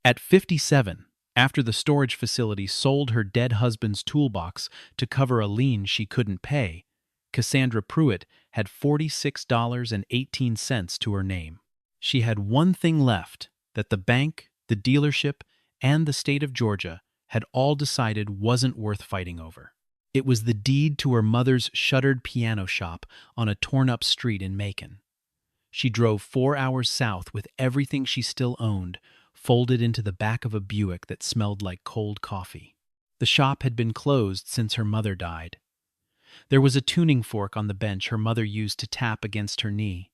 At 57, after the storage facility sold her dead husband's toolbox to cover a lien she couldn't pay, Cassandra Pruitt had $46.18 to her name. She had one thing left that the bank, the dealership, and the state of Georgia had all decided wasn't worth fighting over. It was the deed to her mother's shuttered piano shop on a torn-up street in Macon. She drove 4 hours south with everything she still owned, folded into the back of a Buick that smelled like cold coffee. The shop had been closed since her mother died. There was a tuning fork on the bench her mother used to tap against her knee,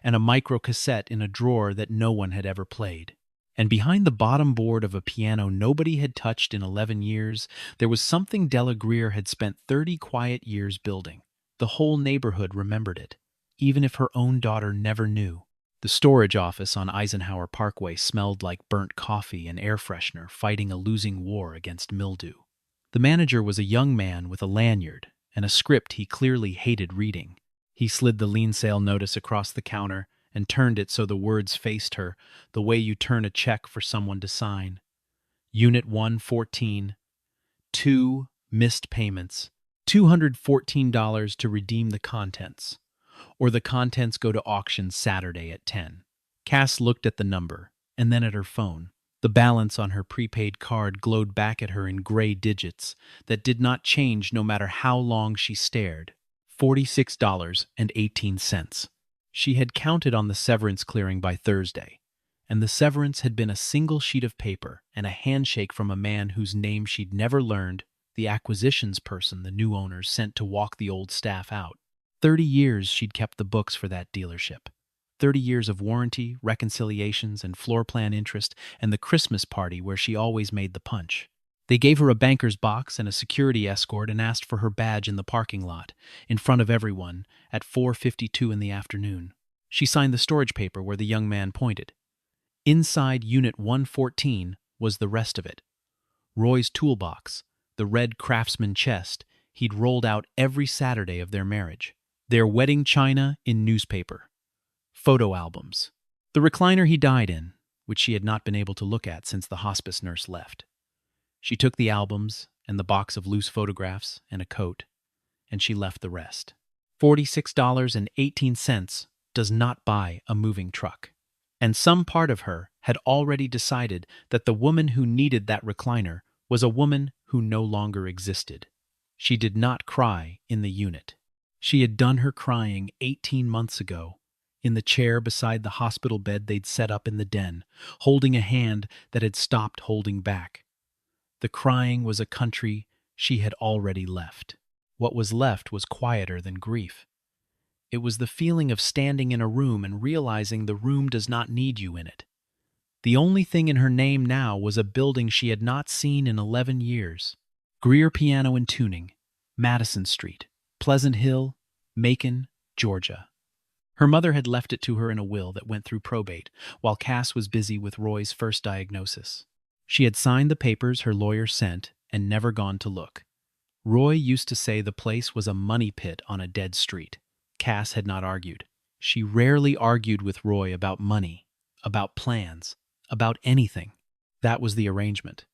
and a micro-cassette in a drawer that no one had ever played. And behind the bottom board of a piano nobody had touched in 11 years, there was something Della Greer had spent 30 quiet years building. The whole neighborhood remembered it, even if her own daughter never knew. The storage office on Eisenhower Parkway smelled like burnt coffee and air freshener fighting a losing war against mildew. The manager was a young man with a lanyard and a script he clearly hated reading. He slid the lien sale notice across the counter and turned it so the words faced her, the way you turn a check for someone to sign. Unit 114, 2 missed payments, $214 to redeem the contents, or the contents go to auction Saturday at 10. Cass looked at the number, and then at her phone. The balance on her prepaid card glowed back at her in gray digits that did not change no matter how long she stared. $46.18. She had counted on the severance clearing by Thursday, and the severance had been a single sheet of paper and a handshake from a man whose name she'd never learned, the acquisitions person the new owners sent to walk the old staff out. 30 years she'd kept the books for that dealership. 30 years of warranty, reconciliations, and floor plan interest, and the Christmas party where she always made the punch. They gave her a banker's box and a security escort and asked for her badge in the parking lot, in front of everyone, at 4:52 in the afternoon. She signed the storage paper where the young man pointed. Inside Unit 114 was the rest of it. Roy's toolbox, the red Craftsman chest he'd rolled out every Saturday of their marriage. Their wedding china in newspaper. Photo albums. The recliner he died in, which she had not been able to look at since the hospice nurse left. She took the albums and the box of loose photographs and a coat, and she left the rest. $46.18 does not buy a moving truck. And some part of her had already decided that the woman who needed that recliner was a woman who no longer existed. She did not cry in the unit. She had done her crying 18 months ago, in the chair beside the hospital bed they'd set up in the den, holding a hand that had stopped holding back. The crying was a country she had already left. What was left was quieter than grief. It was the feeling of standing in a room and realizing the room does not need you in it. The only thing in her name now was a building she had not seen in 11 years. Greer Piano and Tuning, Madison Street, Pleasant Hill, Macon, Georgia. Her mother had left it to her in a will that went through probate, while Cass was busy with Roy's first diagnosis. She had signed the papers her lawyer sent and never gone to look. Roy used to say the place was a money pit on a dead street. Cass had not argued. She rarely argued with Roy about money, about plans, about anything. That was the arrangement,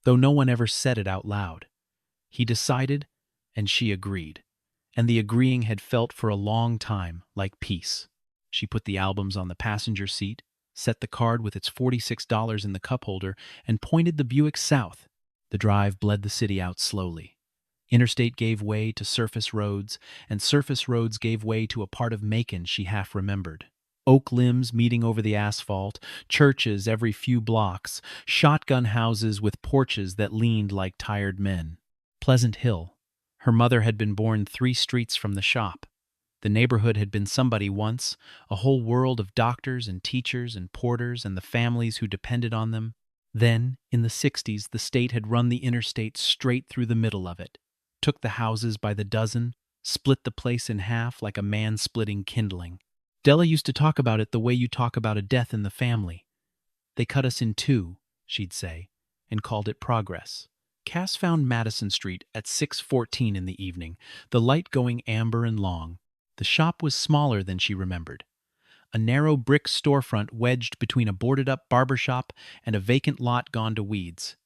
though no one ever said it out loud. He decided, and she agreed, and the agreeing had felt for a long time like peace. She put the albums on the passenger seat, set the card with its $46 in the cup holder, and pointed the Buick south. The drive bled the city out slowly. Interstate gave way to surface roads, and surface roads gave way to a part of Macon she half remembered. Oak limbs meeting over the asphalt, churches every few blocks, shotgun houses with porches that leaned like tired men. Pleasant Hill. Her mother had been born 3 streets from the shop. The neighborhood had been somebody once, a whole world of doctors and teachers and porters and the families who depended on them. Then, in the 60s, the state had run the interstate straight through the middle of it, took the houses by the dozen, split the place in half like a man splitting kindling. Della used to talk about it the way you talk about a death in the family. They cut us in 2, she'd say, and called it progress. Cass found Madison Street at 6:14 in the evening, the light going amber and long. The shop was smaller than she remembered. a narrow brick storefront wedged between a boarded-up barber shop and a vacant lot gone to weeds.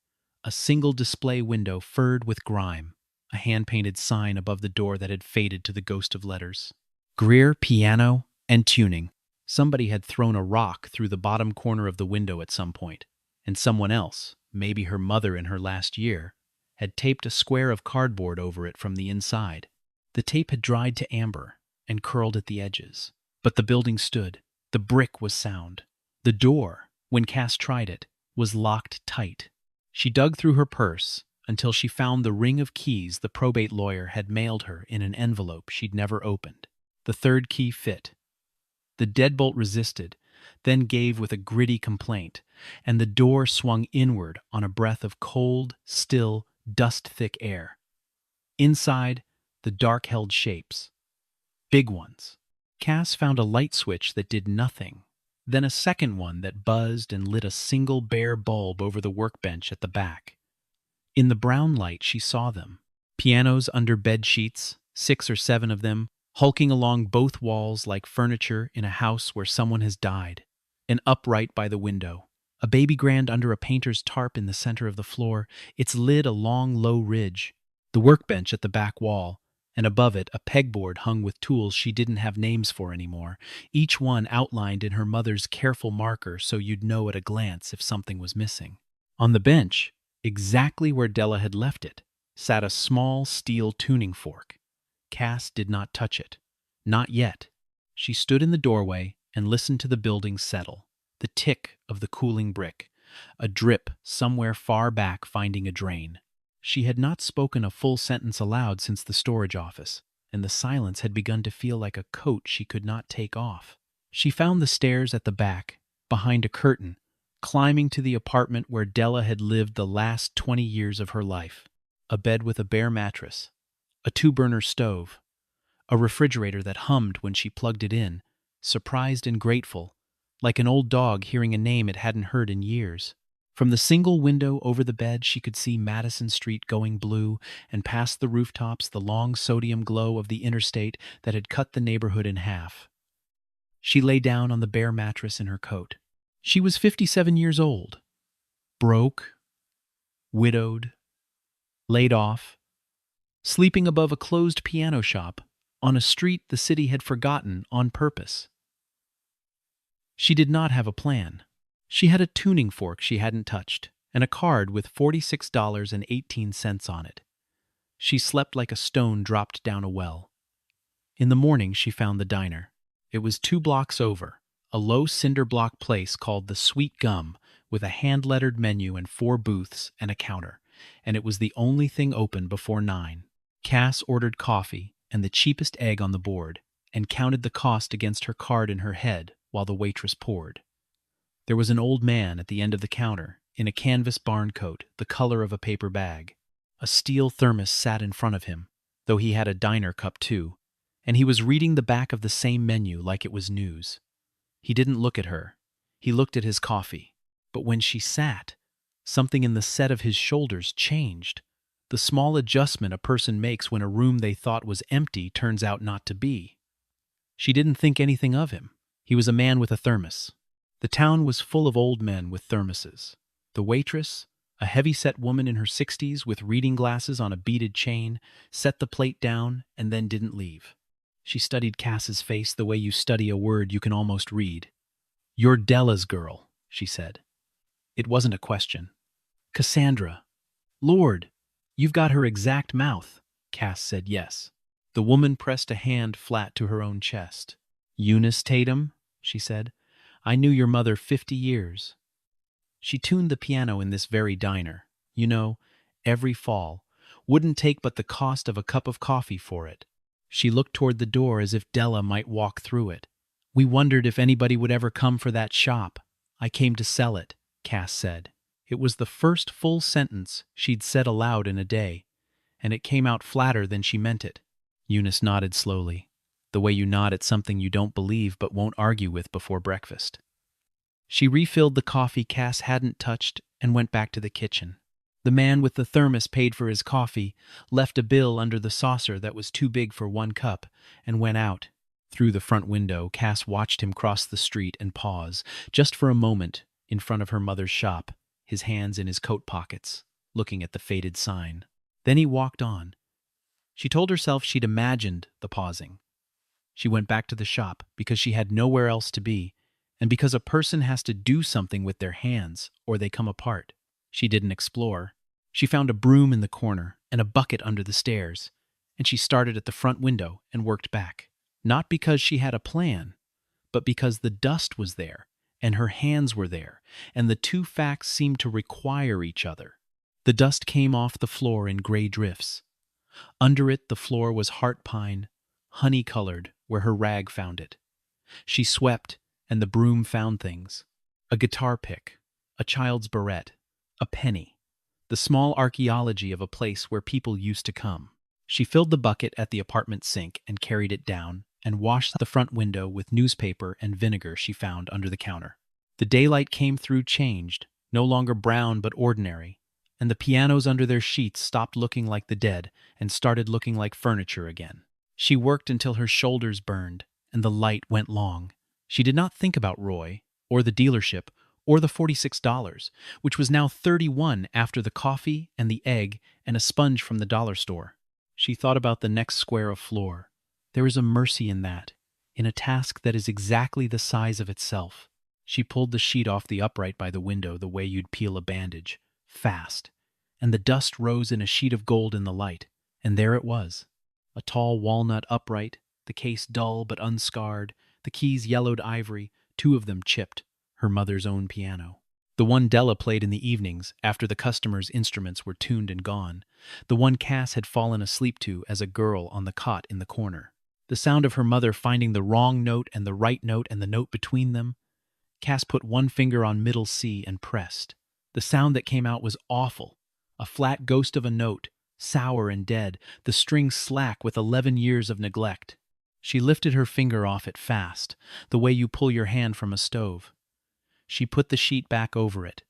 A single display window furred with grime, a hand-painted sign above the door that had faded to the ghost of letters. Greer Piano and Tuning. Somebody had thrown a rock through the bottom corner of the window at some point, and someone else, maybe her mother in her last year, had taped a square of cardboard over it from the inside. The tape had dried to amber and curled at the edges. But the building stood. The brick was sound. The door, when Cass tried it, was locked tight. She dug through her purse until she found the ring of keys the probate lawyer had mailed her in an envelope she'd never opened. The third key fit. The deadbolt resisted, then gave with a gritty complaint, and the door swung inward on a breath of cold, still, dust-thick air. Inside, the dark held shapes. Big ones. Cass found a light switch that did nothing, then a second one that buzzed and lit a single bare bulb over the workbench at the back. In the brown light she saw them. Pianos under bed sheets, 6 or 7 of them, hulking along both walls like furniture in a house where someone has died. An upright by the window. A baby grand under a painter's tarp in the center of the floor, its lid a long, low ridge. The workbench at the back wall, and above it a pegboard hung with tools she didn't have names for anymore, each one outlined in her mother's careful marker so you'd know at a glance if something was missing. On the bench, exactly where Della had left it, sat a small steel tuning fork. Cass did not touch it. Not yet. She stood in the doorway and listened to the building settle, the tick of the cooling brick, a drip somewhere far back finding a drain. She had not spoken a full sentence aloud since the storage office, and the silence had begun to feel like a coat she could not take off. She found the stairs at the back, behind a curtain, climbing to the apartment where Della had lived the last 20 years of her life. A bed with a bare mattress, a 2-burner stove, a refrigerator that hummed when she plugged it in, surprised and grateful, like an old dog hearing a name it hadn't heard in years. From the single window over the bed she could see Madison Street going blue, and past the rooftops the long sodium glow of the interstate that had cut the neighborhood in half. She lay down on the bare mattress in her coat. She was 57 years old, broke, widowed, laid off, sleeping above a closed piano shop on a street the city had forgotten on purpose. She did not have a plan. She had a tuning fork she hadn't touched, and a card with $46.18 on it. She slept like a stone dropped down a well. In the morning she found the diner. It was 2 blocks over, a low cinder block place called the Sweet Gum, with a hand-lettered menu and 4 booths and a counter, and it was the only thing open before 9. Cass ordered coffee and the cheapest egg on the board, and counted the cost against her card in her head while the waitress poured. There was an old man at the end of the counter, in a canvas barn coat, the color of a paper bag. A steel thermos sat in front of him, though he had a diner cup too, and he was reading the back of the same menu like it was news. He didn't look at her. He looked at his coffee. But when she sat, something in the set of his shoulders changed. The small adjustment a person makes when a room they thought was empty turns out not to be. She didn't think anything of him. He was a man with a thermos. The town was full of old men with thermoses. The waitress, a heavy-set woman in her 60s with reading glasses on a beaded chain, set the plate down and then didn't leave. She studied Cass's face the way you study a word you can almost read. "You're Della's girl," she said. It wasn't a question. "Cassandra. Lord, you've got her exact mouth." Cass said yes. The woman pressed a hand flat to her own chest. "Eunice Tatum," she said. "I knew your mother 50 years. She tuned the piano in this very diner. You know, every fall. Wouldn't take but the cost of a cup of coffee for it." She looked toward the door as if Della might walk through it. "We wondered if anybody would ever come for that shop. I came to sell it," Cass said. It was the first full sentence she'd said aloud in a day, and it came out flatter than she meant it. Eunice nodded slowly, the way you nod at something you don't believe but won't argue with before breakfast. She refilled the coffee Cass hadn't touched and went back to the kitchen. The man with the thermos paid for his coffee, left a bill under the saucer that was too big for 1 cup, and went out. Through the front window, Cass watched him cross the street and pause, just for a moment, in front of her mother's shop, his hands in his coat pockets, looking at the faded sign. Then he walked on. She told herself she'd imagined the pausing. She went back to the shop because she had nowhere else to be, and because a person has to do something with their hands or they come apart. She didn't explore. She found a broom in the corner and a bucket under the stairs, and she started at the front window and worked back. Not because she had a plan, but because the dust was there, and her hands were there, and the two facts seemed to require each other. The dust came off the floor in gray drifts. Under it, the floor was heart pine, honey-colored where her rag found it. She swept, and the broom found things. A guitar pick, a child's barrette, a penny, the small archaeology of a place where people used to come. She filled the bucket at the apartment sink and carried it down, and washed the front window with newspaper and vinegar she found under the counter. The daylight came through changed, no longer brown but ordinary, and the pianos under their sheets stopped looking like the dead and started looking like furniture again. She worked until her shoulders burned, and the light went long. She did not think about Roy, or the dealership, or the $46, which was now $31 after the coffee and the egg and a sponge from the dollar store. She thought about the next square of floor. There is a mercy in that, in a task that is exactly the size of itself. She pulled the sheet off the upright by the window the way you'd peel a bandage, fast, and the dust rose in a sheet of gold in the light, and there it was. A tall walnut upright, the case dull but unscarred, the keys yellowed ivory, two of them chipped, her mother's own piano. The one Della played in the evenings after the customers' instruments were tuned and gone, the one Cass had fallen asleep to as a girl on the cot in the corner. The sound of her mother finding the wrong note and the right note and the note between them. Cass put one finger on middle C and pressed. The sound that came out was awful, a flat ghost of a note, sour and dead, the string slack with 11 years of neglect. She lifted her finger off it fast, the way you pull your hand from a stove. She put the sheet back over it.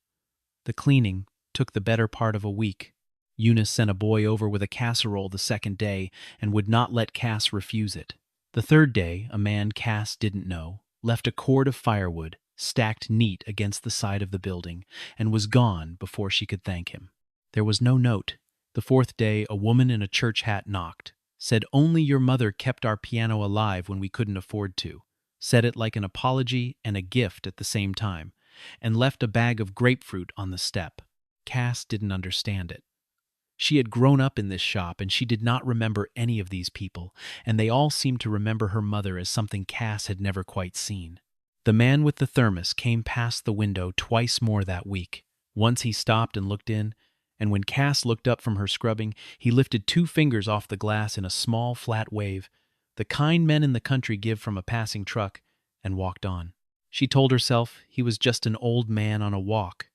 The cleaning took the better part of a week. Eunice sent a boy over with a casserole the second day and would not let Cass refuse it. The third day, a man Cass didn't know left a cord of firewood stacked neat against the side of the building and was gone before she could thank him. There was no note. The fourth day, a woman in a church hat knocked, said only your mother kept our piano alive when we couldn't afford to, said it like an apology and a gift at the same time, and left a bag of grapefruit on the step. Cass didn't understand it. She had grown up in this shop and she did not remember any of these people, and they all seemed to remember her mother as something Cass had never quite seen. The man with the thermos came past the window twice more that week. Once he stopped and looked in, and when Cass looked up from her scrubbing, he lifted 2 fingers off the glass in a small, flat wave, the kind men in the country give from a passing truck, and walked on. She told herself he was just an old man on a walk,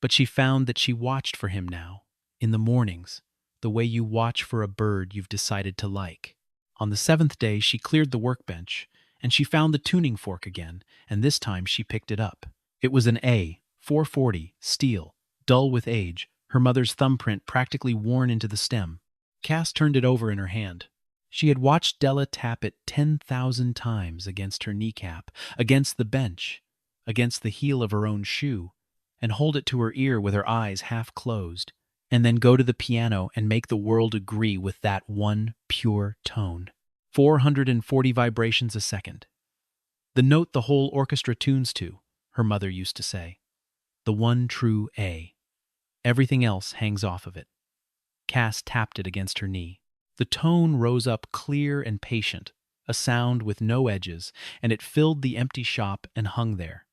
but she found that she watched for him now, in the mornings, the way you watch for a bird you've decided to like. On the 7th day, she cleared the workbench, and she found the tuning fork again, and this time she picked it up. It was an A, 440, steel, dull with age, her mother's thumbprint practically worn into the stem. Cass turned it over in her hand. She had watched Della tap it 10,000 times against her kneecap, against the bench, against the heel of her own shoe, and hold it to her ear with her eyes half closed, and then go to the piano and make the world agree with that one pure tone. 440 vibrations a second. The note the whole orchestra tunes to, her mother used to say. The one true A. Everything else hangs off of it. Cass tapped it against her knee. The tone rose up clear and patient, a sound with no edges, and it filled the empty shop and hung there.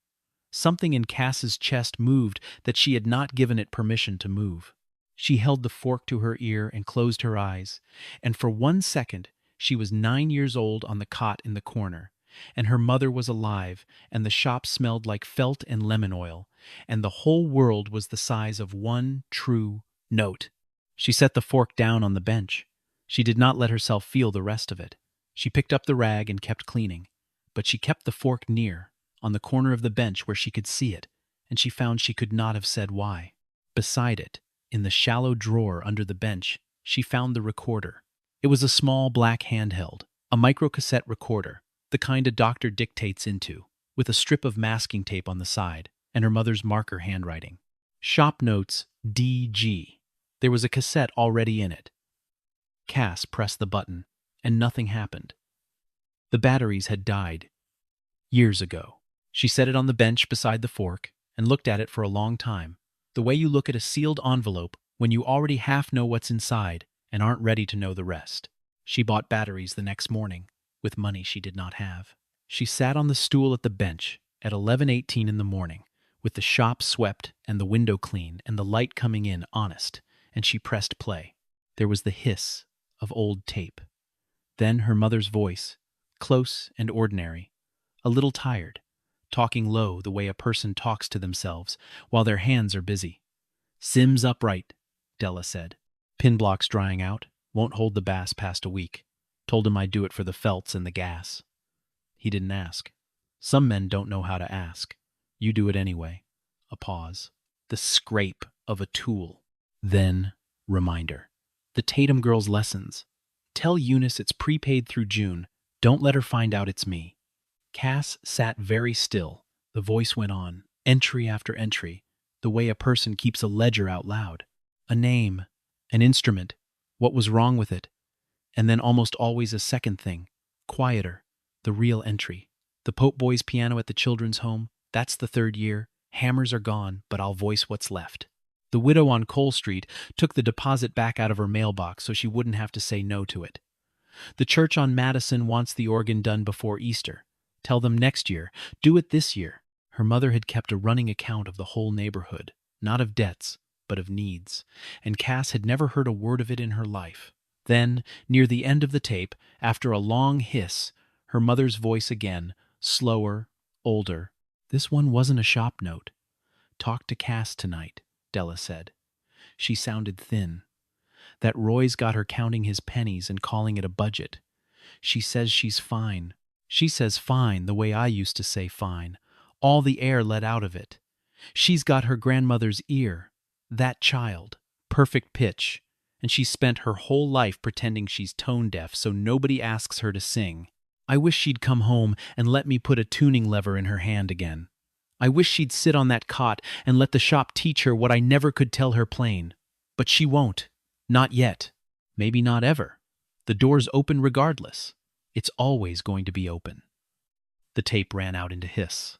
Something in Cass's chest moved that she had not given it permission to move. She held the fork to her ear and closed her eyes, and for 1 second she was 9 years old on the cot in the corner, and her mother was alive, and the shop smelled like felt and lemon oil, and the whole world was the size of one true note. She set the fork down on the bench. She did not let herself feel the rest of it. She picked up the rag and kept cleaning, but she kept the fork near, on the corner of the bench where she could see it, and she found she could not have said why. Beside it, in the shallow drawer under the bench, she found the recorder. It was a small black handheld, a microcassette recorder, the kind a doctor dictates into, with a strip of masking tape on the side, and her mother's marker handwriting. Shop notes DG. There was a cassette already in it. Cass pressed the button, and nothing happened. The batteries had died years ago. She set it on the bench beside the fork and looked at it for a long time, the way you look at a sealed envelope when you already half know what's inside and aren't ready to know the rest. She bought batteries the next morning, with money she did not have. She sat on the stool at the bench at 11:18 in the morning, with the shop swept and the window clean and the light coming in honest, and she pressed play. There was the hiss of old tape. Then her mother's voice, close and ordinary, a little tired, talking low the way a person talks to themselves while their hands are busy. "Sim's upright," Della said. "Pin blocks drying out, won't hold the bass past a week. Told him I'd do it for the felts and the gas." He didn't ask. Some men don't know how to ask. You do it anyway. A pause. The scrape of a tool. Then, reminder. The Tatum girl's lessons. Tell Eunice it's prepaid through June. Don't let her find out it's me. Cass sat very still. The voice went on, entry after entry, the way a person keeps a ledger out loud. A name, an instrument, what was wrong with it, and then almost always a second thing, quieter, the real entry. The Pope Boys piano at the children's home, that's the 3rd year. Hammers are gone, but I'll voice what's left. The widow on Cole Street took the deposit back out of her mailbox so she wouldn't have to say no to it. The church on Madison wants the organ done before Easter. Tell them next year. Do it this year. Her mother had kept a running account of the whole neighborhood, not of debts, but of needs, and Cass had never heard a word of it in her life. Then, near the end of the tape, after a long hiss, her mother's voice again, slower, older. This one wasn't a shop note. "Talk to Cass tonight," Della said. She sounded thin. That Roy's got her counting his pennies and calling it a budget. She says she's fine. She says fine the way I used to say fine. All the air let out of it. She's got her grandmother's ear. That child. Perfect pitch. And she's spent her whole life pretending she's tone deaf so nobody asks her to sing. I wish she'd come home and let me put a tuning lever in her hand again. I wish she'd sit on that cot and let the shop teach her what I never could tell her plain. But she won't. Not yet. Maybe not ever. The door's open regardless. It's always going to be open. The tape ran out into hiss.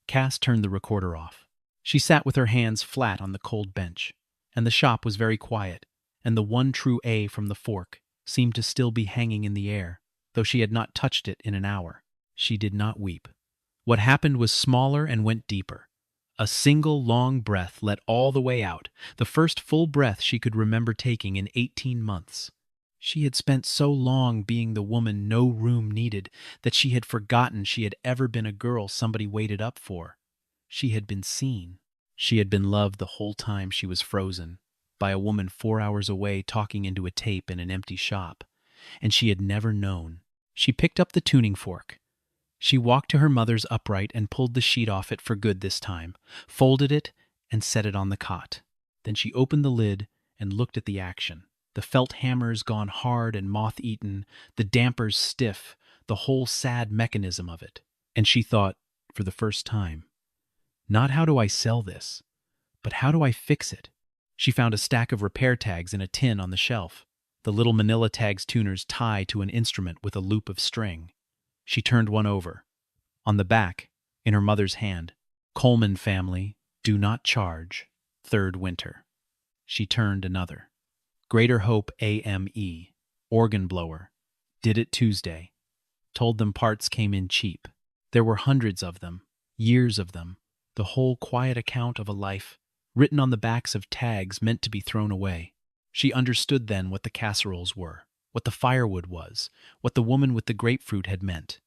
Cass turned the recorder off. She sat with her hands flat on the cold bench, and the shop was very quiet, and the one true A from the fork seemed to still be hanging in the air, though she had not touched it in an hour. She did not weep. What happened was smaller and went deeper. A single long breath let all the way out, the first full breath she could remember taking in 18 months. She had spent so long being the woman no room needed that she had forgotten she had ever been a girl somebody waited up for. She had been seen. She had been loved the whole time she was frozen, by a woman 4 hours away talking into a tape in an empty shop, and she had never known. She picked up the tuning fork. She walked to her mother's upright and pulled the sheet off it for good this time, folded it, and set it on the cot. Then she opened the lid and looked at the action. The felt hammers gone hard and moth-eaten, the dampers stiff, the whole sad mechanism of it. And she thought, for the first time, not how do I sell this, but how do I fix it? She found a stack of repair tags in a tin on the shelf. The little manila tags tuners tie to an instrument with a loop of string. She turned one over. On the back, in her mother's hand, Coleman family, do not charge, 3rd winter. She turned another. Greater Hope AME, organ blower. Did it Tuesday. Told them parts came in cheap. There were hundreds of them, years of them, the whole quiet account of a life, written on the backs of tags meant to be thrown away. She understood then what the casseroles were, what the firewood was, what the woman with the grapefruit had meant.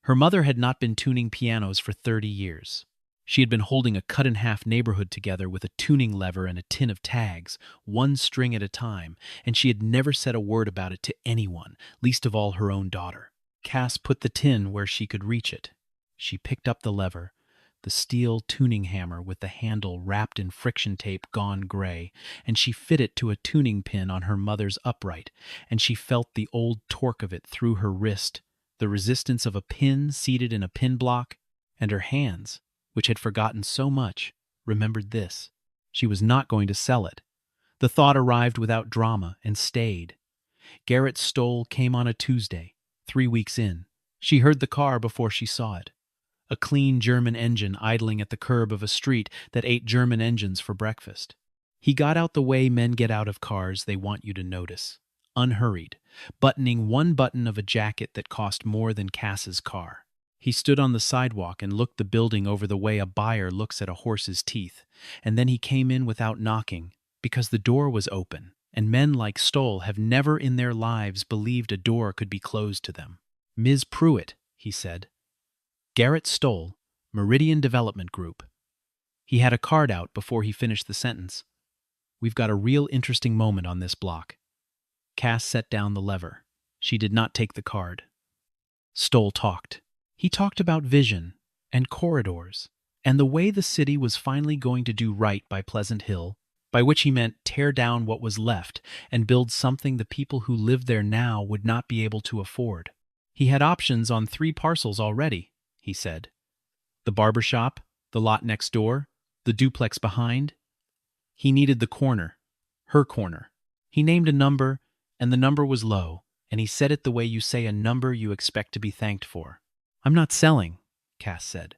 Her mother had not been tuning pianos for 30 years. She had been holding a cut-in-half neighborhood together with a tuning lever and a tin of tags, one string at a time, and she had never said a word about it to anyone, least of all her own daughter. Cass put the tin where she could reach it. She picked up the lever, the steel tuning hammer with the handle wrapped in friction tape gone gray, and she fit it to a tuning pin on her mother's upright, and she felt the old torque of it through her wrist, the resistance of a pin seated in a pin block, and her hands, which had forgotten so much, remembered this. She was not going to sell it. The thought arrived without drama and stayed. Garrett Stoll came on a Tuesday, 3 weeks in. She heard the car before she saw it. A clean German engine idling at the curb of a street that ate German engines for breakfast. He got out the way men get out of cars they want you to notice, unhurried, buttoning one button of a jacket that cost more than Cass's car. He stood on the sidewalk and looked the building over the way a buyer looks at a horse's teeth, and then he came in without knocking, because the door was open, and men like Stoll have never in their lives believed a door could be closed to them. "Ms. Pruitt," he said. "Garrett Stoll, Meridian Development Group." He had a card out before he finished the sentence. "We've got a real interesting moment on this block." Cass set down the lever. She did not take the card. Stoll talked. He talked about vision and corridors and the way the city was finally going to do right by Pleasant Hill, by which he meant tear down what was left and build something the people who lived there now would not be able to afford. He had options on 3 parcels already, he said. The barber shop, the lot next door, the duplex behind. He needed the corner, her corner. He named a number, and the number was low, and he said it the way you say a number you expect to be thanked for. "I'm not selling," Cass said.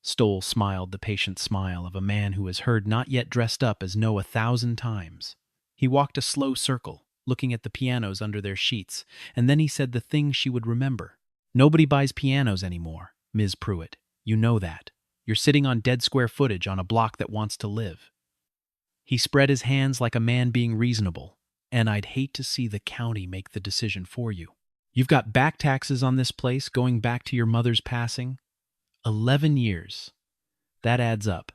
Stoll smiled the patient smile of a man who has heard "not yet dressed up" as no 1,000 times. He walked a slow circle, looking at the pianos under their sheets, and then he said the thing she would remember. "Nobody buys pianos anymore, Ms. Pruitt. You know that. You're sitting on dead square footage on a block that wants to live." He spread his hands like a man being reasonable. "And I'd hate to see the county make the decision for you. You've got back taxes on this place going back to your mother's passing. 11 years. That adds up.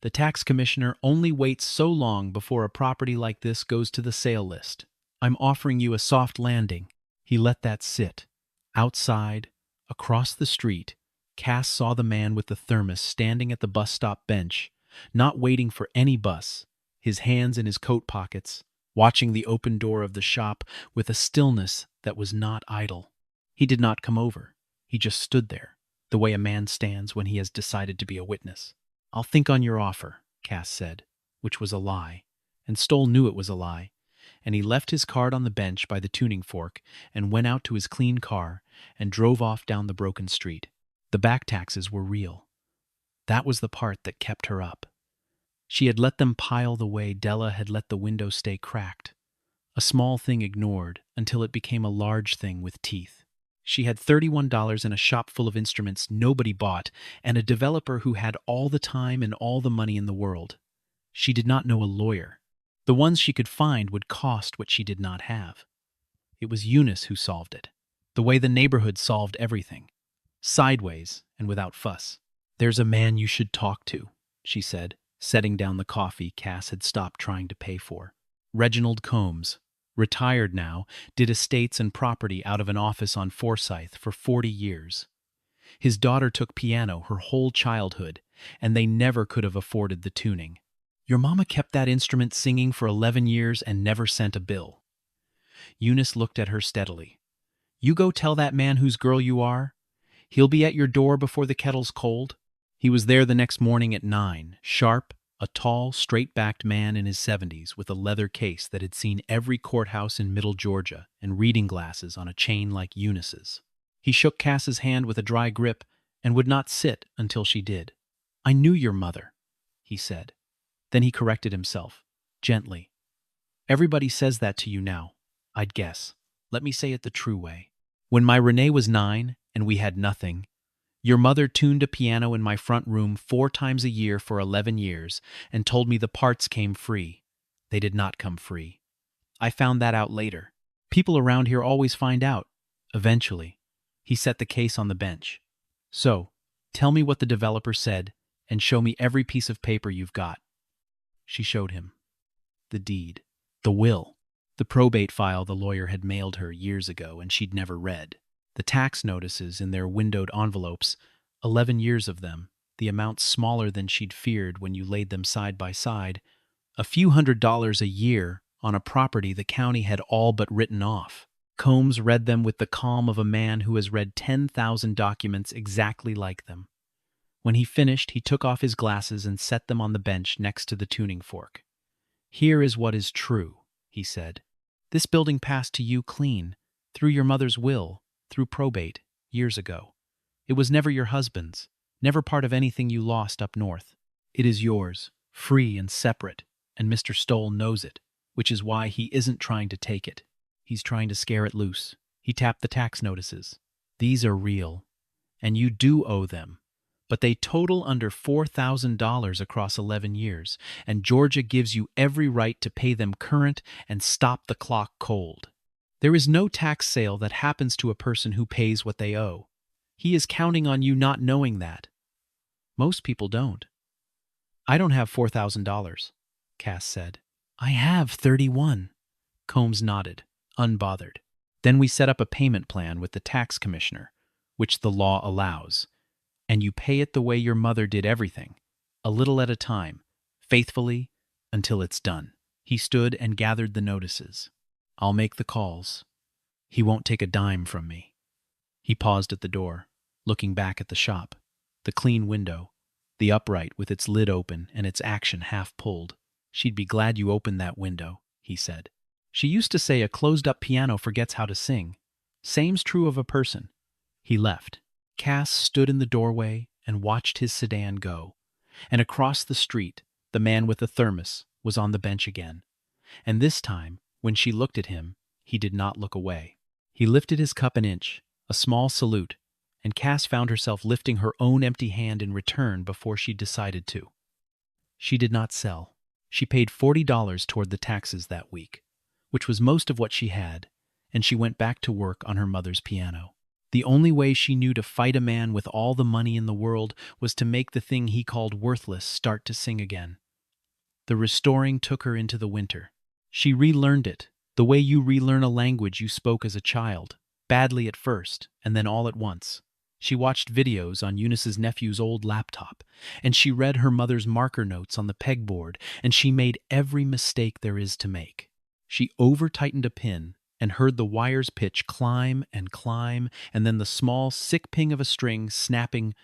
The tax commissioner only waits so long before a property like this goes to the sale list. I'm offering you a soft landing." He let that sit. Outside, across the street, Cass saw the man with the thermos standing at the bus stop bench, not waiting for any bus, his hands in his coat pockets, watching the open door of the shop with a stillness that was not idle. He did not come over. He just stood there, the way a man stands when he has decided to be a witness. "I'll think on your offer," Cass said, which was a lie, and Stoll knew it was a lie, and he left his card on the bench by the tuning fork and went out to his clean car and drove off down the broken street. The back taxes were real. That was the part that kept her up. She had let them pile the way Della had let the window stay cracked. A small thing ignored until it became a large thing with teeth. She had $31 in a shop full of instruments nobody bought and a developer who had all the time and all the money in the world. She did not know a lawyer. The ones she could find would cost what she did not have. It was Eunice who solved it, the way the neighborhood solved everything, sideways and without fuss. "There's a man you should talk to," she said, setting down the coffee Cass had stopped trying to pay for. Reginald Combs, retired now, did estates and property out of an office on Forsyth for 40 years. His daughter took piano her whole childhood, and they never could have afforded the tuning. "Your mama kept that instrument singing for 11 years and never sent a bill." Eunice looked at her steadily. "You go tell that man whose girl you are. He'll be at your door before the kettle's cold." He was there the next morning at 9, sharp, a tall, straight-backed man in his 70s with a leather case that had seen every courthouse in Middle Georgia and reading glasses on a chain like Eunice's. He shook Cass's hand with a dry grip and would not sit until she did. "I knew your mother," he said. Then he corrected himself, gently. "Everybody says that to you now, I'd guess. Let me say it the true way. When my Renee was 9 and we had nothing, your mother tuned a piano in my front room 4 times a year for 11 years and told me the parts came free. They did not come free. I found that out later. People around here always find out, eventually." He set the case on the bench. "So, tell me what the developer said and show me every piece of paper you've got." She showed him. The deed. The will. The probate file the lawyer had mailed her years ago and she'd never read. The tax notices in their windowed envelopes, 11 years of them, the amount smaller than she'd feared when you laid them side by side, a few $100s a year on a property the county had all but written off. Combs read them with the calm of a man who has read 10,000 documents exactly like them. When he finished, he took off his glasses and set them on the bench next to the tuning fork. "Here is what is true," he said. "This building passed to you clean, through your mother's will, through probate, years ago. It was never your husband's, never part of anything you lost up north. It is yours, free and separate, and Mr. Stoll knows it, which is why he isn't trying to take it. He's trying to scare it loose. He tapped the tax notices. These are real, and you do owe them. But they total under $4,000 across 11 years, and Georgia gives you every right to pay them current and stop the clock cold. There is no tax sale that happens to a person who pays what they owe. He is counting on you not knowing that. Most people don't." "I don't have $4,000, Cass said. "I have 31. Combs nodded, unbothered. "Then we set up a payment plan with the tax commissioner, which the law allows. And you pay it the way your mother did everything, a little at a time, faithfully, until it's done." He stood and gathered the notices. "I'll make the calls. He won't take a dime from me." He paused at the door, looking back at the shop, the clean window, the upright with its lid open and its action half pulled. "She'd be glad you opened that window," he said. "She used to say a closed-up piano forgets how to sing. Same's true of a person." He left. Cass stood in the doorway and watched his sedan go. And across the street, the man with the thermos was on the bench again. And this time, when she looked at him, he did not look away. He lifted his cup an inch, a small salute, and Cass found herself lifting her own empty hand in return before she decided to. She did not sell. She paid $40 toward the taxes that week, which was most of what she had, and she went back to work on her mother's piano. The only way she knew to fight a man with all the money in the world was to make the thing he called worthless start to sing again. The restoring took her into the winter. She relearned it, the way you relearn a language you spoke as a child, badly at first, and then all at once. She watched videos on Eunice's nephew's old laptop, and she read her mother's marker notes on the pegboard, and she made every mistake there is to make. She over-tightened a pin and heard the wire's pitch climb, and then the small, sick ping of a string snapping,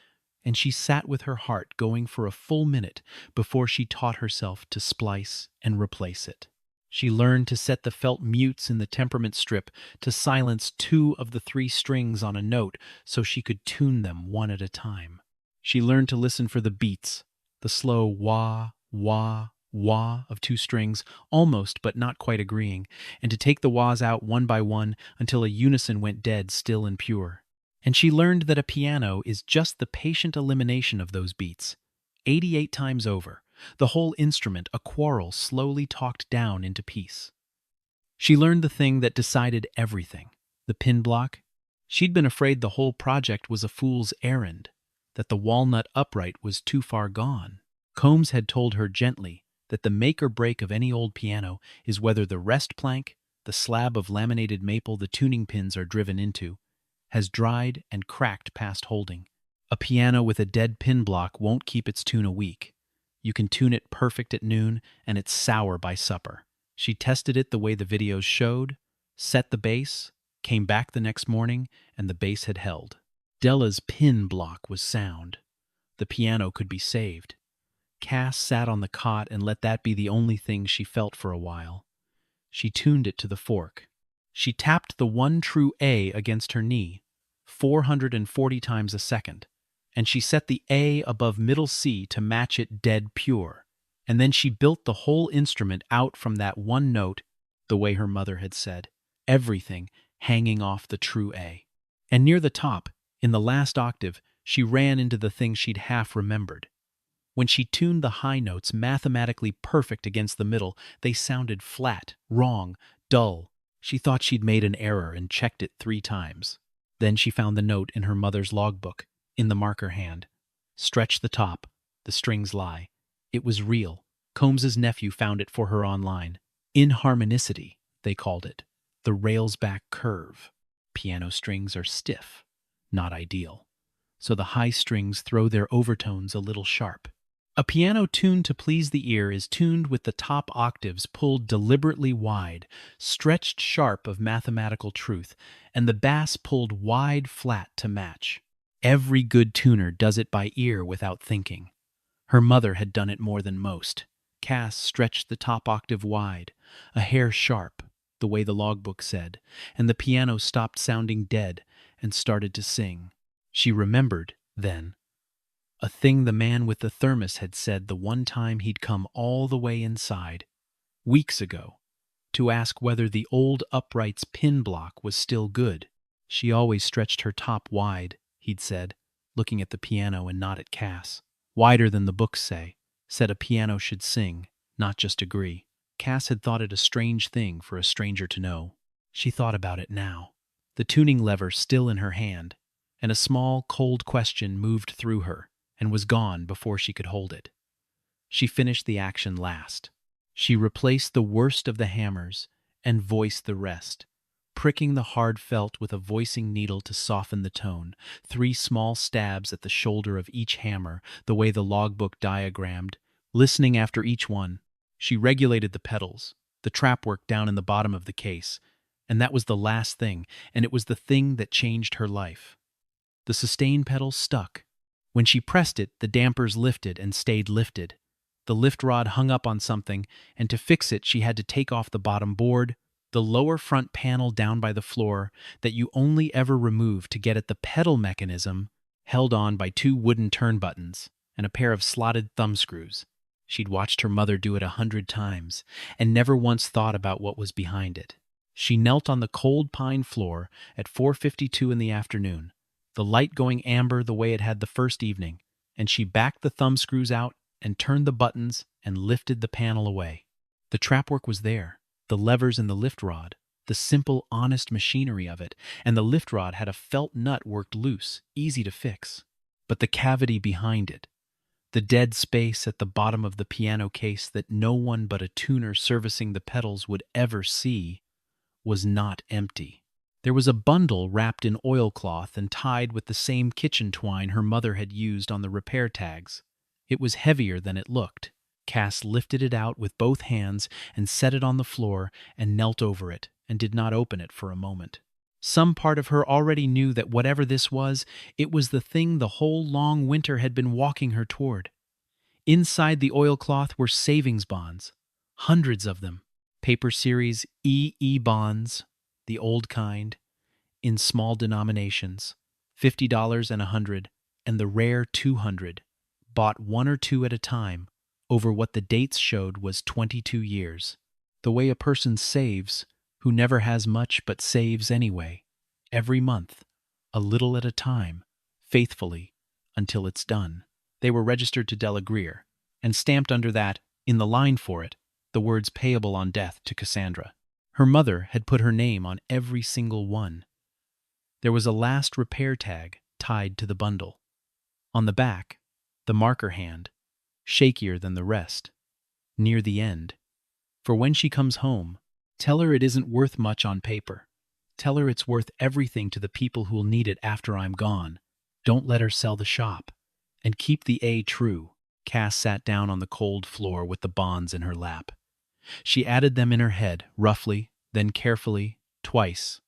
and she sat with her heart going for a full minute before she taught herself to splice and replace it. She learned to set the felt mutes in the temperament strip to silence 2 of the 3 strings on a note so she could tune them one at a time. She learned to listen for the beats, the slow wah, wah, wah of 2 strings, almost but not quite agreeing, and to take the wahs out one by one until a unison went dead, still and pure. And she learned that a piano is just the patient elimination of those beats, 88 times over, the whole instrument a quarrel slowly talked down into peace. She learned the thing that decided everything, the pin block. She'd been afraid the whole project was a fool's errand, that the walnut upright was too far gone. Combs had told her gently that the make or break of any old piano is whether the rest plank, the slab of laminated maple the tuning pins are driven into, has dried and cracked past holding. A piano with a dead pin block won't keep its tune a week. You can tune it perfect at noon, and it's sour by supper. She tested it the way the videos showed, set the bass, came back the next morning, and the bass had held. Della's pin block was sound. The piano could be saved. Cass sat on the cot and let that be the only thing she felt for a while. She tuned it to the fork. She tapped the one true A against her knee, 440 times a second, and she set the A above middle C to match it dead pure, and then she built the whole instrument out from that one note, the way her mother had said, everything hanging off the true A. And near the top, in the last octave, she ran into the thing she'd half remembered. When she tuned the high notes mathematically perfect against the middle, they sounded flat, wrong, dull. She thought she'd made an error and checked it 3 times. Then she found the note in her mother's logbook, in the marker hand. Stretch the top, the strings lie. It was real. Combs's nephew found it for her online. Inharmonicity, they called it. The rails-back curve. Piano strings are stiff, not ideal. So the high strings throw their overtones a little sharp. A piano tuned to please the ear is tuned with the top octaves pulled deliberately wide, stretched sharp of mathematical truth, and the bass pulled wide flat to match. Every good tuner does it by ear without thinking. Her mother had done it more than most. Cass stretched the top octave wide, a hair sharp, the way the logbook said, and the piano stopped sounding dead and started to sing. She remembered, then, a thing the man with the thermos had said the one time he'd come all the way inside, weeks ago, to ask whether the old upright's pin block was still good. She always stretched her top wide, he'd said, looking at the piano and not at Cass. Wider than the books say, said a piano should sing, not just agree. Cass had thought it a strange thing for a stranger to know. She thought about it now, the tuning lever still in her hand, and a small, cold question moved through her and was gone before she could hold it. She finished the action last. She replaced the worst of the hammers and voiced the rest, pricking the hard felt with a voicing needle to soften the tone, 3 small stabs at the shoulder of each hammer, the way the logbook diagrammed, listening after each one. She regulated the pedals, the trap work down in the bottom of the case, and that was the last thing, and it was the thing that changed her life. The sustain pedal stuck. When she pressed it, the dampers lifted and stayed lifted. The lift rod hung up on something, and to fix it she had to take off the bottom board, the lower front panel down by the floor that you only ever remove to get at the pedal mechanism, held on by 2 wooden turn buttons and a pair of slotted thumb screws. She'd watched her mother do it 100 times and never once thought about what was behind it. She knelt on the cold pine floor at 4:52 in the afternoon, the light going amber the way it had the first evening, and she backed the thumb screws out and turned the buttons and lifted the panel away. The trapwork was there, the levers and the lift rod, the simple, honest machinery of it, and the lift rod had a felt nut worked loose, easy to fix. But the cavity behind it, the dead space at the bottom of the piano case that no one but a tuner servicing the pedals would ever see, was not empty. There was a bundle wrapped in oilcloth and tied with the same kitchen twine her mother had used on the repair tags. It was heavier than it looked. Cass lifted it out with both hands and set it on the floor and knelt over it and did not open it for a moment. Some part of her already knew that whatever this was, it was the thing the whole long winter had been walking her toward. Inside the oilcloth were savings bonds, hundreds of them, paper series EE bonds, the old kind, in small denominations, $50 and $100, and the rare 200, bought 1 or 2 at a time, over what the dates showed was 22 years. The way a person saves, who never has much but saves anyway, every month, a little at a time, faithfully, until it's done. They were registered to Della Greer, and stamped under that, in the line for it, the words payable on death to Cassandra. Her mother had put her name on every single one. There was a last repair tag tied to the bundle. On the back, the marker hand, shakier than the rest, near the end. For when she comes home, tell her it isn't worth much on paper. Tell her it's worth everything to the people who'll need it after I'm gone. Don't let her sell the shop. And keep the A true. Cass sat down on the cold floor with the bonds in her lap. She added them in her head, roughly, then carefully, twice.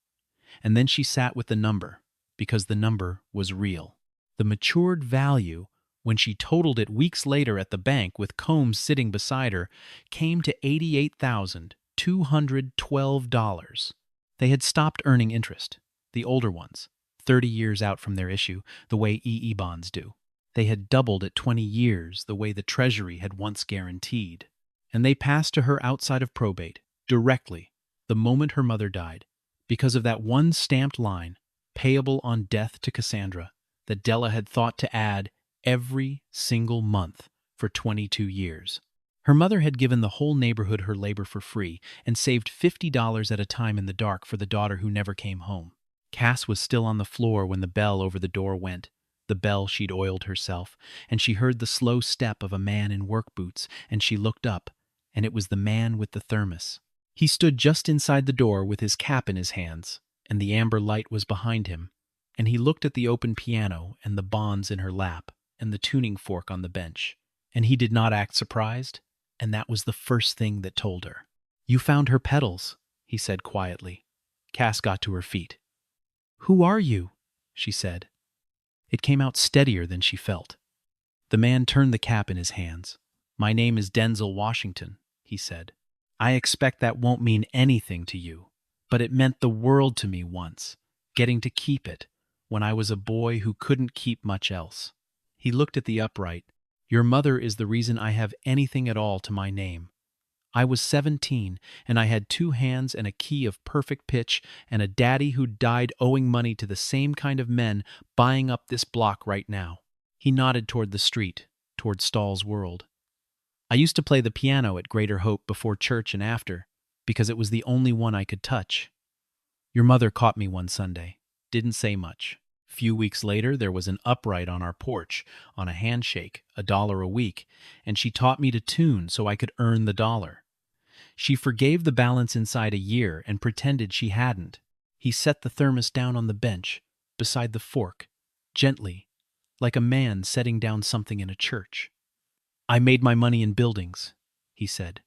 And then she sat with the number, because the number was real. The matured value, when she totaled it weeks later at the bank with Combs sitting beside her, came to $88,212. They had stopped earning interest, the older ones, 30 years out from their issue, the way EE bonds do. They had doubled at 20 years, the way the Treasury had once guaranteed. And they passed to her outside of probate, directly, the moment her mother died, because of that one stamped line, payable on death to Cassandra, that Della had thought to add every single month for 22 years. Her mother had given the whole neighborhood her labor for free and saved $50 at a time in the dark for the daughter who never came home. Cass was still on the floor when the bell over the door went, the bell she'd oiled herself, and she heard the slow step of a man in work boots, and she looked up, and it was the man with the thermos. He stood just inside the door with his cap in his hands, and the amber light was behind him, and he looked at the open piano and the bonds in her lap and the tuning fork on the bench, And he did not act surprised, and that was the first thing that told her. "You found her petals," he said quietly. Cass got to her feet. "Who are you?" she said. It came out steadier than she felt. The man turned the cap in his hands. "My name is Denzel Washington," he said. "I expect that won't mean anything to you, but it meant the world to me once, getting to keep it, when I was a boy who couldn't keep much else." He looked at the upright. "Your mother is the reason I have anything at all to my name. I was 17, and I had 2 hands and a key of perfect pitch and a daddy who died owing money to the same kind of men buying up this block right now." He nodded toward the street, toward Stahl's world. "I used to play the piano at Greater Hope before church and after, because it was the only one I could touch. Your mother caught me one Sunday. Didn't say much. Few weeks later, there was an upright on our porch, on a handshake, $1 a week, and she taught me to tune so I could earn the dollar. She forgave the balance inside a year and pretended she hadn't." He set the thermos down on the bench, beside the fork, gently, like a man setting down something in a church. "I made my money in buildings," he said.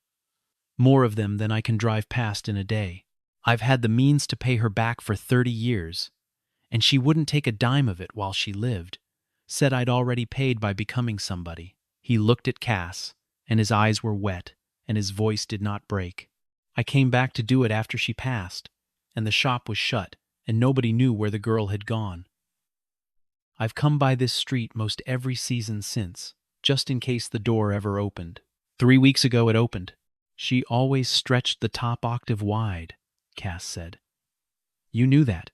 "More of them than I can drive past in a day. I've had the means to pay her back for 30 years, and she wouldn't take a dime of it while she lived. Said I'd already paid by becoming somebody." He looked at Cass, and his eyes were wet, and his voice did not break. "I came back to do it after she passed, and the shop was shut, and nobody knew where the girl had gone. I've come by this street most every season since, just in case the door ever opened. 3 weeks ago it opened. She always stretched the top octave wide," Cass said. "You knew that.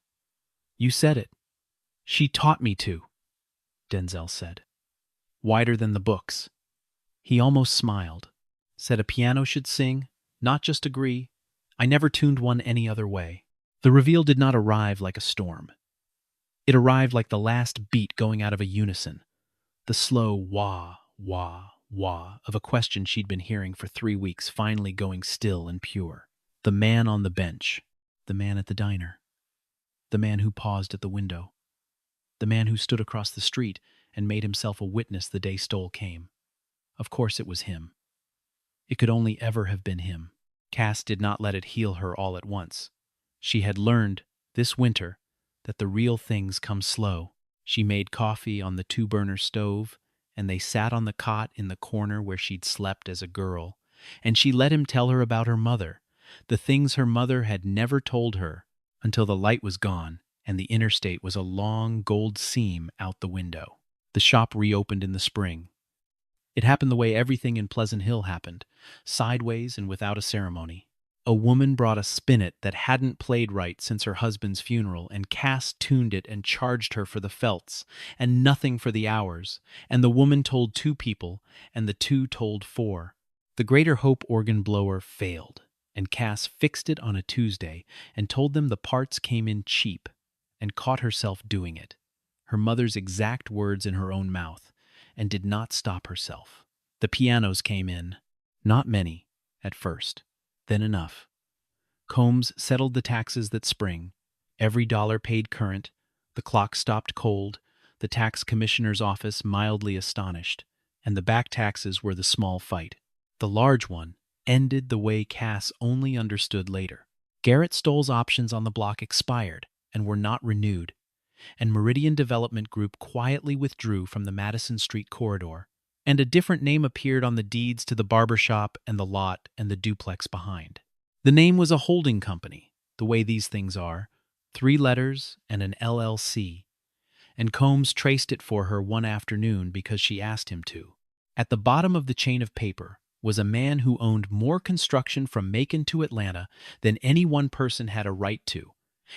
You said it." "She taught me to," Denzel said. "Wider than the books." He almost smiled. "Said a piano should sing, not just agree. I never tuned one any other way." The reveal did not arrive like a storm. It arrived like the last beat going out of a unison, the slow wah, wah, wah of a question she'd been hearing for 3 weeks finally going still and pure. The man on the bench, the man at the diner, the man who paused at the window, the man who stood across the street and made himself a witness the day Stoll came. Of course it was him. It could only ever have been him. Cass did not let it heal her all at once. She had learned, this winter, that the real things come slow. She made coffee on the 2-burner stove, and they sat on the cot in the corner where she'd slept as a girl, and she let him tell her about her mother, the things her mother had never told her, until the light was gone and the interstate was a long gold seam out the window. The shop reopened in the spring. It happened the way everything in Pleasant Hill happened, sideways and without a ceremony. A woman brought a spinet that hadn't played right since her husband's funeral, and Cass tuned it and charged her for the felts, and nothing for the hours, and the woman told 2 people, and the 2 told 4. The Greater Hope organ blower failed, and Cass fixed it on a Tuesday and told them the parts came in cheap, and caught herself doing it, her mother's exact words in her own mouth, and did not stop herself. The pianos came in, not many, at first. Then enough. Combs settled the taxes that spring. Every dollar paid current. The clock stopped cold. The tax commissioner's office mildly astonished. And the back taxes were the small fight. The large one ended the way Cass only understood later. Garrett Stoll's options on the block expired and were not renewed, and Meridian Development Group quietly withdrew from the Madison Street corridor, and a different name appeared on the deeds to the barber shop and the lot and the duplex behind. The name was a holding company, the way these things are, 3 letters and an LLC, and Combs traced it for her one afternoon because she asked him to. At the bottom of the chain of paper was a man who owned more construction from Macon to Atlanta than any one person had a right to,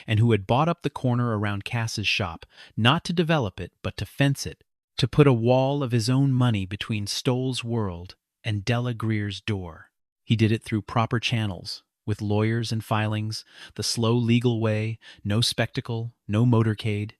and who had bought up the corner around Cass's shop, not to develop it, but to fence it, to put a wall of his own money between Stoll's world and Della Greer's door. He did it through proper channels, with lawyers and filings, the slow legal way, no spectacle, no motorcade.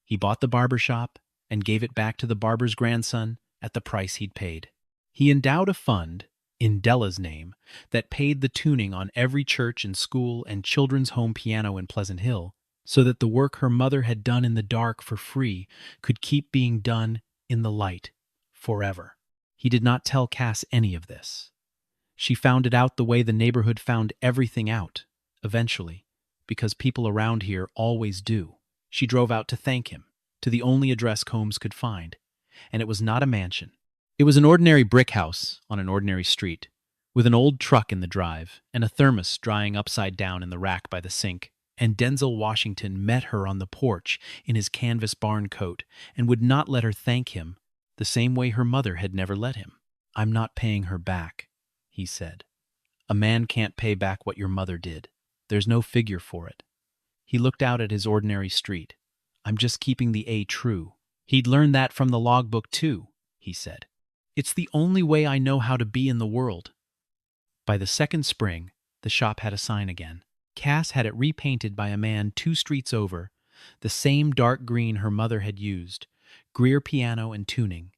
He bought the barber shop and gave it back to the barber's grandson at the price he'd paid. He endowed a fund, in Della's name, that paid the tuning on every church and school and children's home piano in Pleasant Hill, so that the work her mother had done in the dark for free could keep being done in the light forever. He did not tell Cass any of this. She found it out the way the neighborhood found everything out, eventually, because people around here always do. She drove out to thank him, to the only address Combs could find, and it was not a mansion. It was an ordinary brick house on an ordinary street, with an old truck in the drive and a thermos drying upside down in the rack by the sink. And Denzel Washington met her on the porch in his canvas barn coat and would not let her thank him the same way her mother had never let him. "I'm not paying her back," he said. "A man can't pay back what your mother did. There's no figure for it." He looked out at his ordinary street. "I'm just keeping the A true." He'd learned that from the logbook too, he said. "It's the only way I know how to be in the world." By the second spring, the shop had a sign again. Cass had it repainted by a man 2 streets over, the same dark green her mother had used, Greer piano and tuning,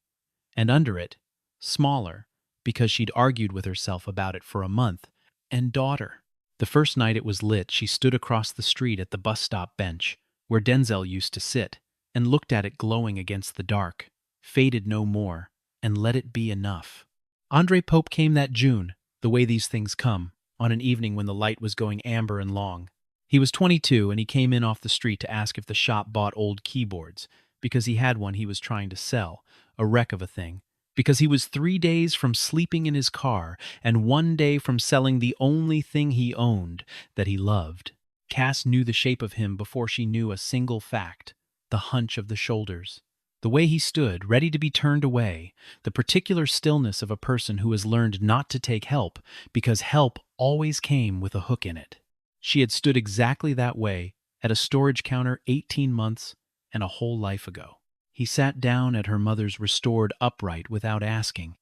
and under it, smaller, because she'd argued with herself about it for a month, and daughter. The first night it was lit, she stood across the street at the bus stop bench, where Denzel used to sit, and looked at it glowing against the dark, faded no more, and let it be enough. Andre Pope came that June, the way these things come, on an evening when the light was going amber and long. He was 22, and he came in off the street to ask if the shop bought old keyboards, because he had one he was trying to sell, a wreck of a thing, because he was 3 days from sleeping in his car and 1 day from selling the only thing he owned that he loved. Cass knew the shape of him before she knew a single fact, the hunch of the shoulders. The way he stood, ready to be turned away, the particular stillness of a person who has learned not to take help, because help always came with a hook in it. She had stood exactly that way at a storage counter 18 months and a whole life ago. He sat down at her mother's restored upright without asking,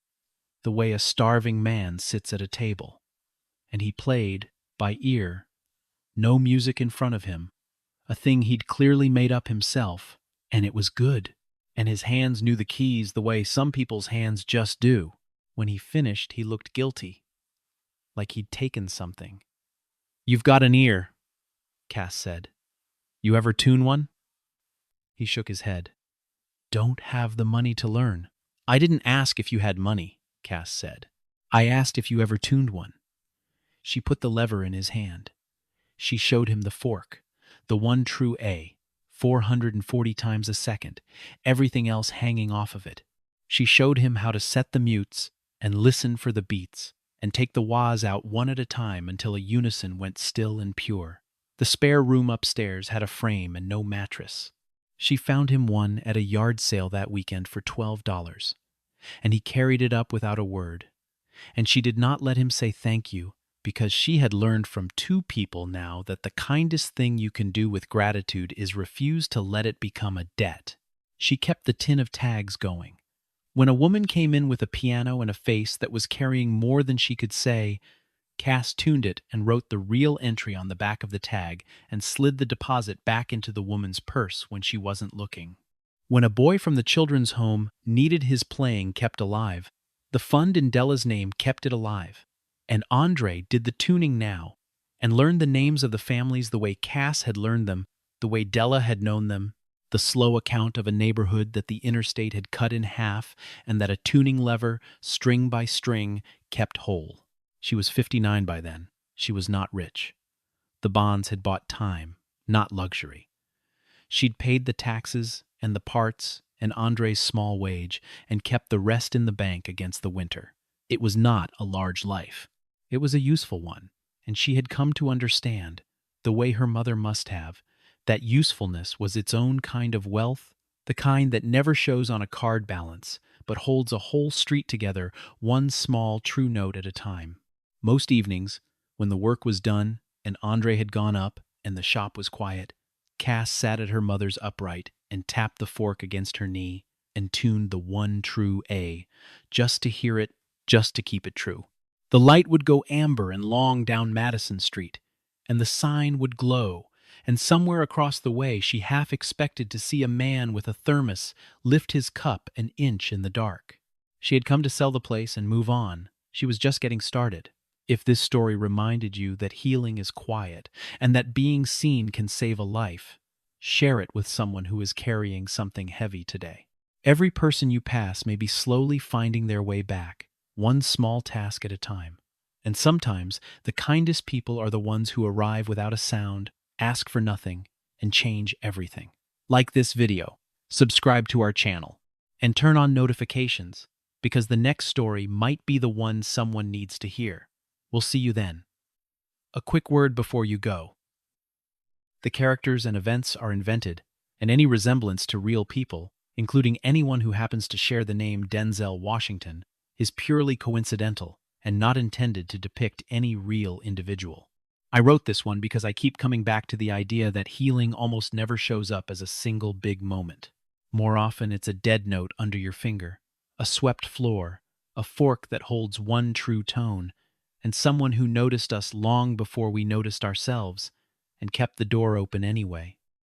the way a starving man sits at a table. And he played, by ear, no music in front of him, a thing he'd clearly made up himself, and it was good. And his hands knew the keys the way some people's hands just do. When he finished, he looked guilty, like he'd taken something. "You've got an ear," Cass said. "You ever tune one?" He shook his head. "Don't have the money to learn." "I didn't ask if you had money," Cass said. "I asked if you ever tuned one." She put the lever in his hand. She showed him the fork, the one true A, 440 times a second, everything else hanging off of it. She showed him how to set the mutes and listen for the beats, and take the wahs out one at a time until a unison went still and pure. The spare room upstairs had a frame and no mattress. She found him one at a yard sale that weekend for $12, and he carried it up without a word. And she did not let him say thank you, because she had learned from 2 people now that the kindest thing you can do with gratitude is refuse to let it become a debt. She kept the tin of tags going. When a woman came in with a piano and a face that was carrying more than she could say, Cass tuned it and wrote the real entry on the back of the tag and slid the deposit back into the woman's purse when she wasn't looking. When a boy from the children's home needed his playing kept alive, the fund in Della's name kept it alive. And Andre did the tuning now, and learned the names of the families the way Cass had learned them, the way Della had known them, the slow account of a neighborhood that the interstate had cut in half and that a tuning lever, string by string, kept whole. She was 59 by then. She was not rich. The bonds had bought time, not luxury. She'd paid the taxes and the parts and Andre's small wage and kept the rest in the bank against the winter. It was not a large life. It was a useful one, and she had come to understand, the way her mother must have, that usefulness was its own kind of wealth, the kind that never shows on a card balance, but holds a whole street together, one small true note at a time. Most evenings, when the work was done and Andre had gone up and the shop was quiet, Cass sat at her mother's upright and tapped the fork against her knee and tuned the one true A, just to hear it, just to keep it true. The light would go amber and long down Madison Street, and the sign would glow, and somewhere across the way she half expected to see a man with a thermos lift his cup an inch in the dark. She had come to sell the place and move on. She was just getting started. If this story reminded you that healing is quiet and that being seen can save a life, share it with someone who is carrying something heavy today. Every person you pass may be slowly finding their way back, one small task at a time. And sometimes, the kindest people are the ones who arrive without a sound, ask for nothing, and change everything. Like this video, subscribe to our channel, and turn on notifications, because the next story might be the one someone needs to hear. We'll see you then. A quick word before you go. The characters and events are invented, and any resemblance to real people, including anyone who happens to share the name Denzel Washington, is purely coincidental and not intended to depict any real individual. I wrote this one because I keep coming back to the idea that healing almost never shows up as a single big moment. More often, it's a dead note under your finger, a swept floor, a fork that holds one true tone, and someone who noticed us long before we noticed ourselves and kept the door open anyway.